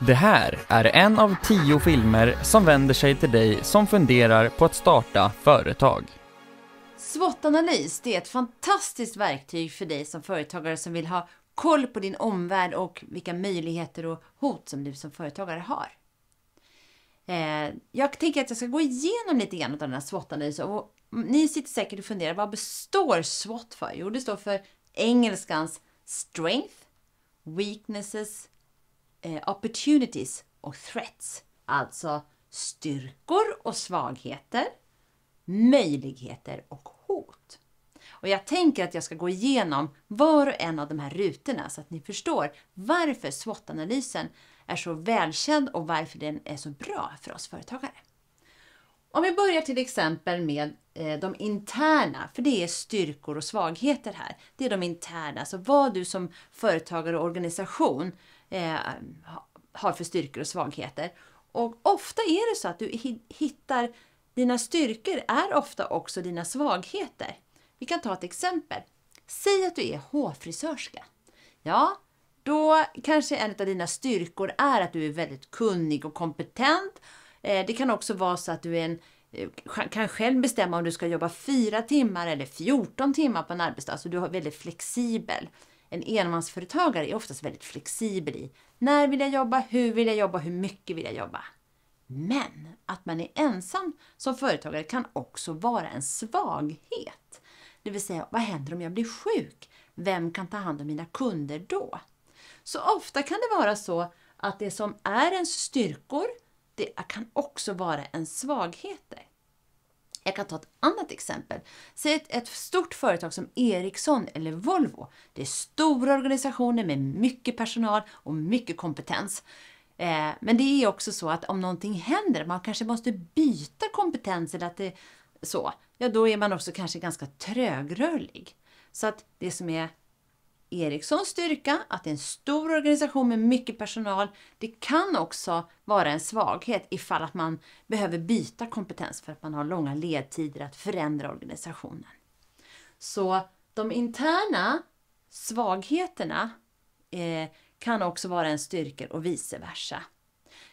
Det här är en av 10 filmer som vänder sig till dig som funderar på att starta företag. SWOT-analys, det är ett fantastiskt verktyg för dig som företagare som vill ha koll på din omvärld och vilka möjligheter och hot som du som företagare har. Jag tänker att jag ska gå igenom lite grann av den här SWOT-analysen. Och ni sitter säkert och funderar, vad består SWOT för? Jo, det står för engelskans strength, weaknesses, opportunities och threats. Alltså styrkor och svagheter, möjligheter och hot. Och jag tänker att jag ska gå igenom var och en av de här rutorna så att ni förstår varför SWOT-analysen är så välkänd och varför den är så bra för oss företagare. Om vi börjar till exempel med de interna, för det är styrkor och svagheter här. Det är de interna, så vad du som företagare och organisation har för styrkor och svagheter. Och ofta är det så att du hittar dina styrkor är ofta också dina svagheter. Vi kan ta ett exempel. Säg att du är hårfrisörska. Ja, då kanske en av dina styrkor är att du är väldigt kunnig och kompetent. Det kan också vara så att du kan själv bestämma om du ska jobba 4 timmar eller 14 timmar på en arbetsdag. Så du är väldigt flexibel. En enmansföretagare är oftast väldigt flexibel i när vill jag jobba, hur mycket vill jag jobba. Men att man är ensam som företagare kan också vara en svaghet. Det vill säga, vad händer om jag blir sjuk? Vem kan ta hand om mina kunder då? Så ofta kan det vara så att det som är ens styrkor, det kan också vara en svagheter. Jag kan ta ett annat exempel. Säg ett stort företag som Ericsson eller Volvo. Det är stora organisationer med mycket personal och mycket kompetens. Men det är också så att om någonting händer, man kanske måste byta kompetens eller att det så, ja då är man också kanske ganska trögrörlig. Så att det som är Ericssons styrka, att det är en stor organisation med mycket personal, det kan också vara en svaghet ifall att man behöver byta kompetens för att man har långa ledtider att förändra organisationen. Så de interna svagheterna kan också vara en styrka och vice versa.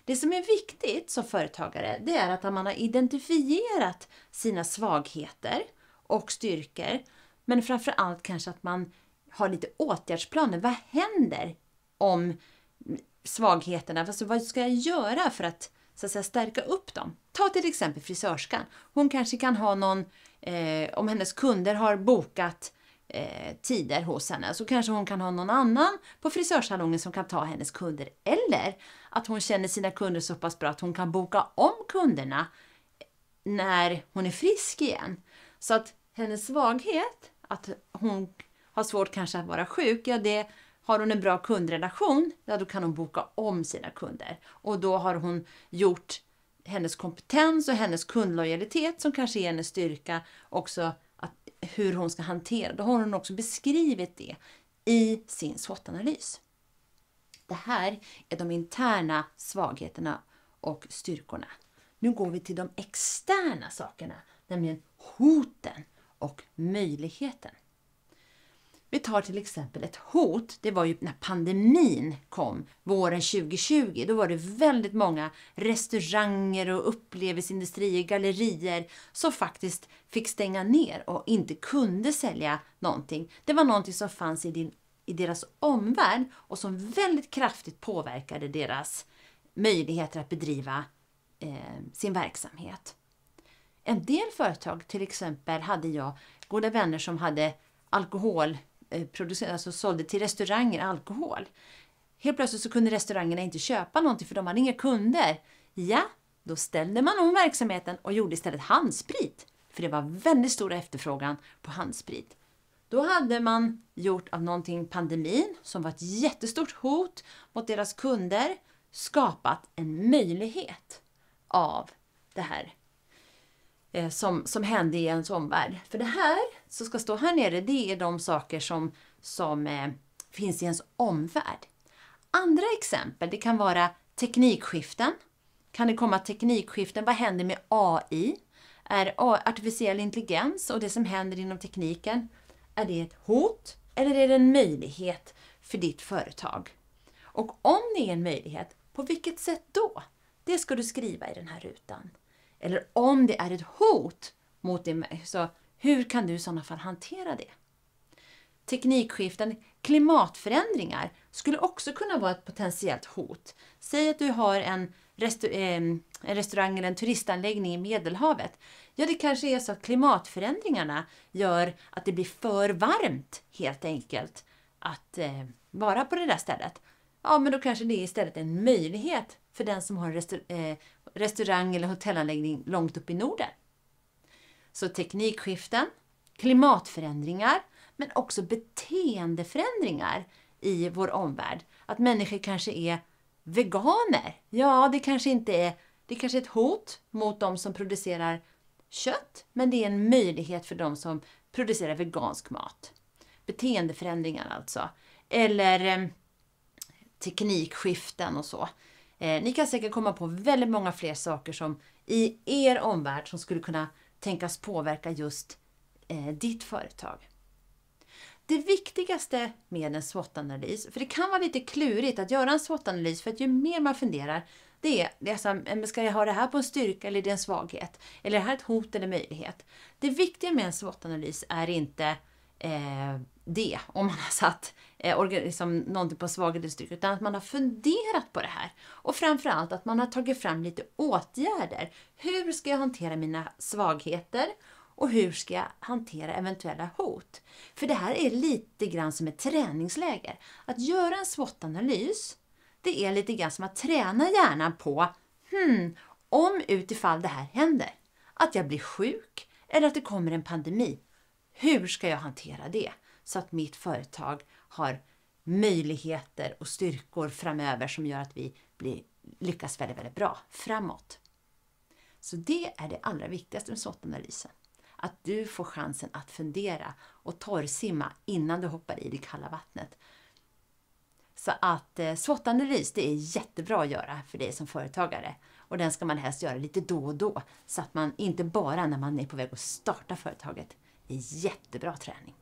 Det som är viktigt som företagare, det är att man har identifierat sina svagheter och styrkor. Men framförallt kanske att man har lite åtgärdsplaner. Vad händer om svagheterna? Alltså, vad ska jag göra för att, så att säga, stärka upp dem? Ta till exempel frisörskan. Hon kanske kan ha någon, om hennes kunder har bokat tider hos henne, så kanske hon kan ha någon annan på frisörsalongen som kan ta hennes kunder. Eller att hon känner sina kunder så pass bra att hon kan boka om kunderna när hon är frisk igen. Så att hennes svaghet, att hon har svårt kanske att vara sjuk, ja det har hon en bra kundrelation, ja då kan hon boka om sina kunder. Och då har hon gjort hennes kompetens och hennes kundlojalitet som kanske är hennes styrka också, hur hon ska hantera. Då har hon också beskrivit det i sin SWOT-analys. Det här är de interna svagheterna och styrkorna. Nu går vi till de externa sakerna, nämligen hoten och möjligheten. Vi tar till exempel ett hot, det var ju när pandemin kom våren 2020. Då var det väldigt många restauranger och upplevelsindustrier, gallerier som faktiskt fick stänga ner och inte kunde sälja någonting. Det var någonting som fanns i deras omvärld och som väldigt kraftigt påverkade deras möjligheter att bedriva sin verksamhet. En del företag, till exempel hade jag goda vänner som hade alltså sålde till restauranger alkohol. Helt plötsligt så kunde restaurangerna inte köpa någonting för de hade inga kunder. Ja, då ställde man om verksamheten och gjorde istället handsprit. För det var väldigt stor efterfrågan på handsprit. Då hade man gjort av någonting pandemin som var ett jättestort hot mot deras kunder skapat en möjlighet av det här som hände i ens omvärld. För det här som ska stå här nere, det är de saker som finns i ens omvärld. Andra exempel, det kan vara teknikskiften. Kan det komma teknikskiften? Vad händer med AI? Är artificiell intelligens och det som händer inom tekniken, är det ett hot eller är det en möjlighet för ditt företag? Och om det är en möjlighet, På vilket sätt då? Det ska du skriva i den här rutan. Eller om det är ett hot mot dig, så hur kan du i sådana fall hantera det? Teknikskiften, klimatförändringar skulle också kunna vara ett potentiellt hot. Säg att du har en restaurang eller en turistanläggning i Medelhavet. Ja, det kanske är så att klimatförändringarna gör att det blir för varmt helt enkelt att vara på det där stället. Ja, men då kanske det är istället en möjlighet för den som har en restaurang eller hotellanläggning långt upp i Norden. Så teknikskiften, klimatförändringar, men också beteendeförändringar i vår omvärld. Att människor kanske är veganer. Ja, det kanske är ett hot mot de som producerar kött, men det är en möjlighet för de som producerar vegansk mat. Beteendeförändringar alltså. Eller teknikskiften och så. Ni kan säkert komma på väldigt många fler saker som i er omvärld som skulle kunna tänkas påverka just ditt företag. Det viktigaste med en SWOT-analys, för det kan vara lite klurigt att göra en SWOT-analys, för att ju mer man funderar, det är som, ska jag ha det här på en styrka eller är det en svaghet? Eller är det här ett hot eller möjlighet? Det viktiga med en SWOT-analys är inte det, om man har satt någonting på svaghet eller styrka, utan att man har funderat på det här. Och framförallt att man har tagit fram lite åtgärder. Hur ska jag hantera mina svagheter? Och hur ska jag hantera eventuella hot? För det här är lite grann som ett träningsläger. Att göra en SWOT-analys, det är lite grann som att träna hjärnan på om utifall det här händer. Att jag blir sjuk eller att det kommer en pandemi. Hur ska jag hantera det? Så att mitt företag har möjligheter och styrkor framöver som gör att vi lyckas väldigt, väldigt bra framåt. Så det är det allra viktigaste med SWOT-analysen. Att du får chansen att fundera och torrsimma innan du hoppar i det kalla vattnet. Så att SWOT-analys, det är jättebra att göra för dig som företagare. Och den ska man helst göra lite då och då. Så att man inte bara när man är på väg att starta företaget. Det är jättebra träning.